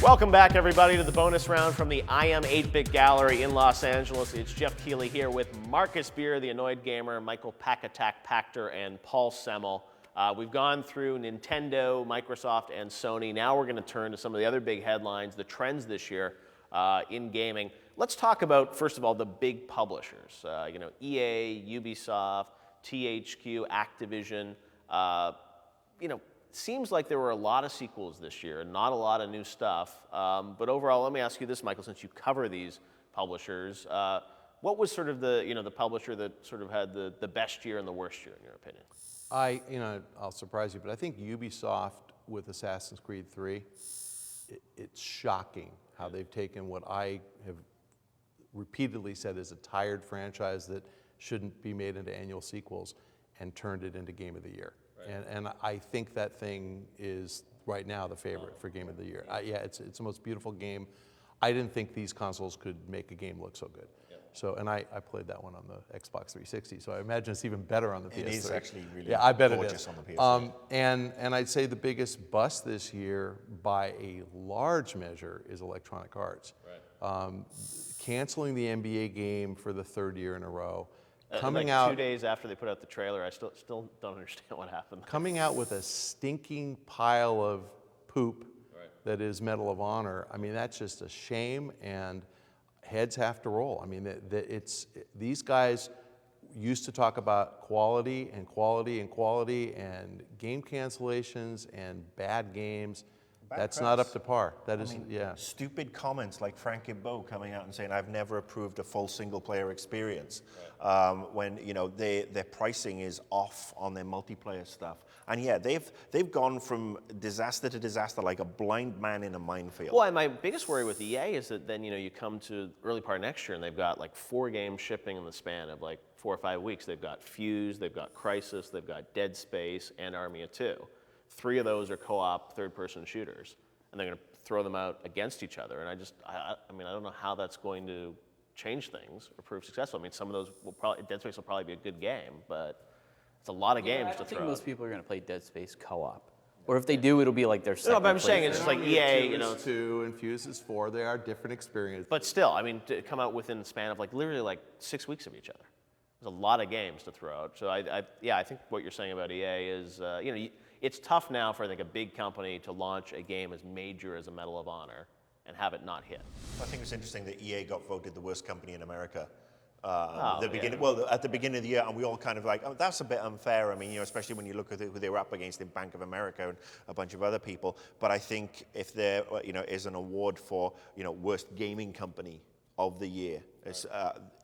Welcome back, everybody, to the bonus round from the I Am 8-Bit Gallery in Los Angeles. It's Jeff Keighley here with Marcus Beer, the Annoyed Gamer, Michael Pachter, and Paul Semmel. We've gone through Nintendo, Microsoft, and Sony. Now we're going to turn to some of the other big headlines, the trends this year in gaming. Let's talk about, first of all, the big publishers. EA, Ubisoft, THQ, Activision. Seems like there were a lot of sequels this year, not a lot of new stuff. But overall, let me ask you this, Michael, since you cover these publishers, what was sort of the publisher that sort of had the best year and the worst year, in your opinion? I'll surprise you, but I think Ubisoft with Assassin's Creed 3, it's shocking how they've taken what I have repeatedly said is a tired franchise that shouldn't be made into annual sequels and turned it into Game of the Year. And I think that thing is right now the favorite for Game of the Year. It's the most beautiful game. I didn't think these consoles could make a game look so good. Yeah. So, and I played that one on the Xbox 360, so I imagine it's even better on the PS3. It is actually really gorgeous on the PS3. And I'd say the biggest bust this year, by a large measure, is Electronic Arts. Right. Canceling the NBA game for the third year in a row. Coming out 2 days after they put out the trailer, I still don't understand what happened. Coming out with a stinking pile of poop that is Medal of Honor. I mean, that's just a shame, and heads have to roll. I mean, these guys used to talk about quality and quality and quality and game cancellations and bad games. That's not up to par. Stupid comments like Frank Gibbo coming out and saying, "I've never approved a full single-player experience," when their pricing is off on their multiplayer stuff. And yeah, they've gone from disaster to disaster like a blind man in a minefield. Well, and my biggest worry with EA is that then you come to early part of next year and they've got like 4 games shipping in the span of like 4 or 5 weeks. They've got Fuse, they've got Crysis, they've got Dead Space, and Army of Two. 3 of those are co-op third-person shooters, and they're going to throw them out against each other. And I don't know how that's going to change things or prove successful. I mean, some of those Dead Space will probably be a good game, but it's a lot of games to throw. I think most people are going to play Dead Space co-op, or if they do, it'll be like their second. No, but I'm saying it's just like EA, 2 and Fuse is 4. They are different experiences. But still, I mean, to come out within the span of literally 6 weeks of each other. There's a lot of games to throw out. So I think what you're saying about EA is, it's tough now for, I think, a big company to launch a game as major as a Medal of Honor and have it not hit. I think it's interesting that EA got voted the worst company in America. Well, at the beginning of the year, and we all kind of like, oh, that's a bit unfair. I mean, especially when you look at who they were up against in Bank of America and a bunch of other people. But I think if there, is an award for, worst gaming company of the year,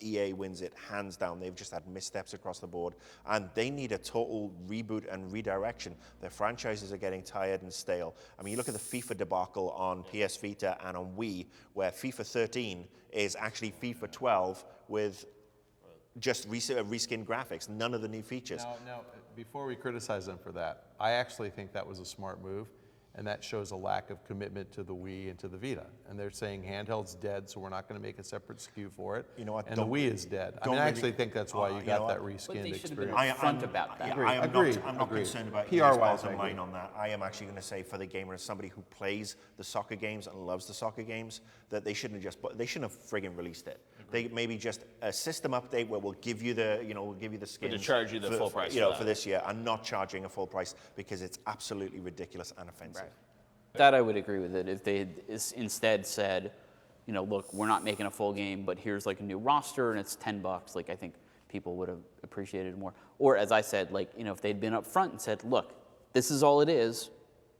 EA wins it hands down. They've just had missteps across the board, and they need a total reboot and redirection. Their franchises are getting tired and stale. I mean, you look at the FIFA debacle on PS Vita and on Wii, where FIFA 13 is actually FIFA 12 with just reskinned graphics, none of the new features. Now, before we criticize them for that, I actually think that was a smart move. And that shows a lack of commitment to the Wii and to the Vita. And they're saying handheld's dead, so we're not going to make a separate SKU for it. You know what? And the Wii is dead. I actually think that's why you got that reskinned experience. I am about that. I'm not concerned about EA's bottom line on that. I am actually going to say, for the gamer, as somebody who plays the soccer games and loves the soccer games, that they shouldn't have friggin' released it. They maybe just a system update where we'll give you the skins. To charge you the full price for this year, and not charging a full price, because it's absolutely ridiculous and offensive. Right. That I would agree with it. If they had instead said, look, we're not making a full game, but here's like a new roster and it's $10, I think people would have appreciated it more. Or as I said, if they'd been up front and said, look, this is all it is,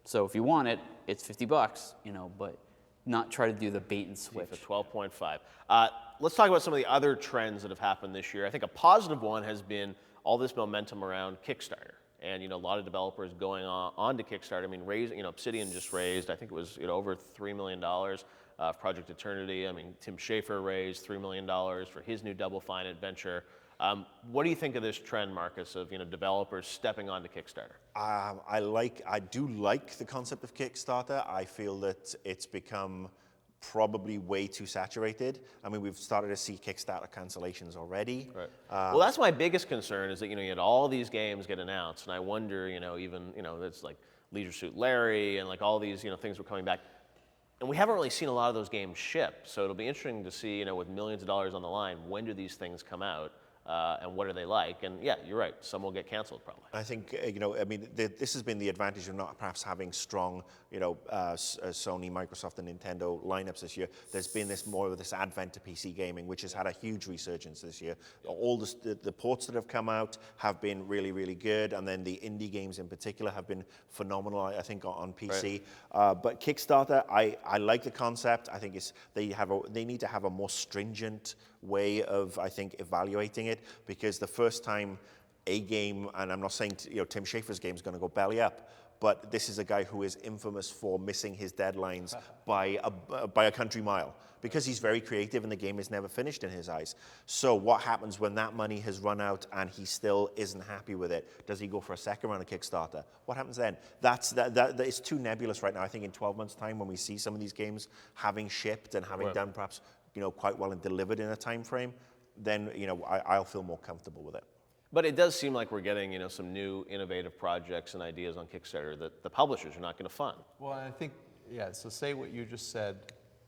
so if you want it, it's $50, but not try to do the bait and switch. FIFA 12.5. Let's talk about some of the other trends that have happened this year. I think a positive one has been all this momentum around Kickstarter. And a lot of developers going on to Kickstarter. I mean, Obsidian just raised, I think it was over $3 million Project Eternity. I mean, Tim Schafer raised $3 million for his new Double Fine adventure. What do you think of this trend, Marcus, of developers stepping onto Kickstarter? I do like the concept of Kickstarter. I feel that it's become probably way too saturated. I mean, we've started to see Kickstarter cancellations already. Right. Well, that's my biggest concern is that, you had all these games get announced, and I wonder, it's like Leisure Suit Larry and like all these, things were coming back. And we haven't really seen a lot of those games ship, so it'll be interesting to see, with millions of dollars on the line, when do these things come out, and what are they like? And yeah, you're right, some will get canceled probably. I think, this has been the advantage of not perhaps having strong, Sony, Microsoft, and Nintendo lineups this year. There's been more of this advent to PC gaming, which has had a huge resurgence this year. All the ports that have come out have been really, really good, and then the indie games in particular have been phenomenal, I think, on PC. Right. But Kickstarter, I like the concept. I think they need to have a more stringent way of, I think, evaluating it, because the first time a game, and I'm not saying Tim Schafer's game is going to go belly up, but this is a guy who is infamous for missing his deadlines by a country mile, because he's very creative and the game is never finished in his eyes. So what happens when that money has run out and he still isn't happy with it? Does he go for a second round of Kickstarter? What happens then? That is too nebulous right now. I think in 12 months' time, when we see some of these games having shipped and having done perhaps quite well and delivered in a time frame, then I'll feel more comfortable with it. But it does seem like we're getting, some new innovative projects and ideas on Kickstarter that the publishers are not going to fund. Well, I think, so say what you just said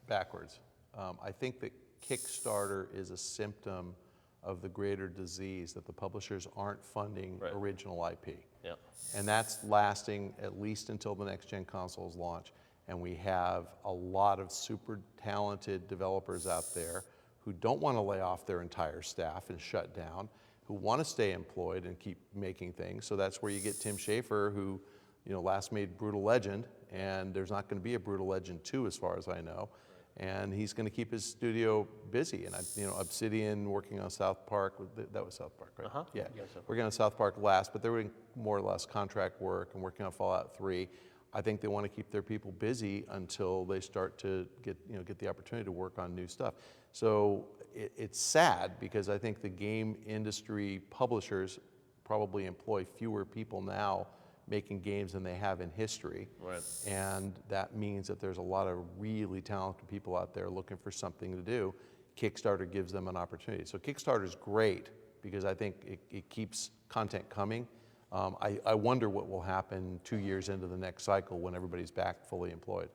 backwards. I think that Kickstarter is a symptom of the greater disease that the publishers aren't funding original IP. Yeah. And that's lasting at least until the next gen consoles launch. And we have a lot of super talented developers out there who don't want to lay off their entire staff and shut down, who want to stay employed and keep making things. So that's where you get Tim Schafer, who last made Brutal Legend, and there's not going to be a Brutal Legend 2 as far as I know. And he's going to keep his studio busy. And Obsidian working on South Park, that was South Park, right? Uh-huh. Yeah, working on South Park last, but they were doing more or less contract work and working on Fallout 3. I think they want to keep their people busy until they start to get the opportunity to work on new stuff. So it's sad, because I think the game industry publishers probably employ fewer people now making games than they have in history. Right. And that means that there's a lot of really talented people out there looking for something to do. Kickstarter gives them an opportunity. So Kickstarter's great, because I think it keeps content coming. I wonder what will happen 2 years into the next cycle when everybody's back fully employed.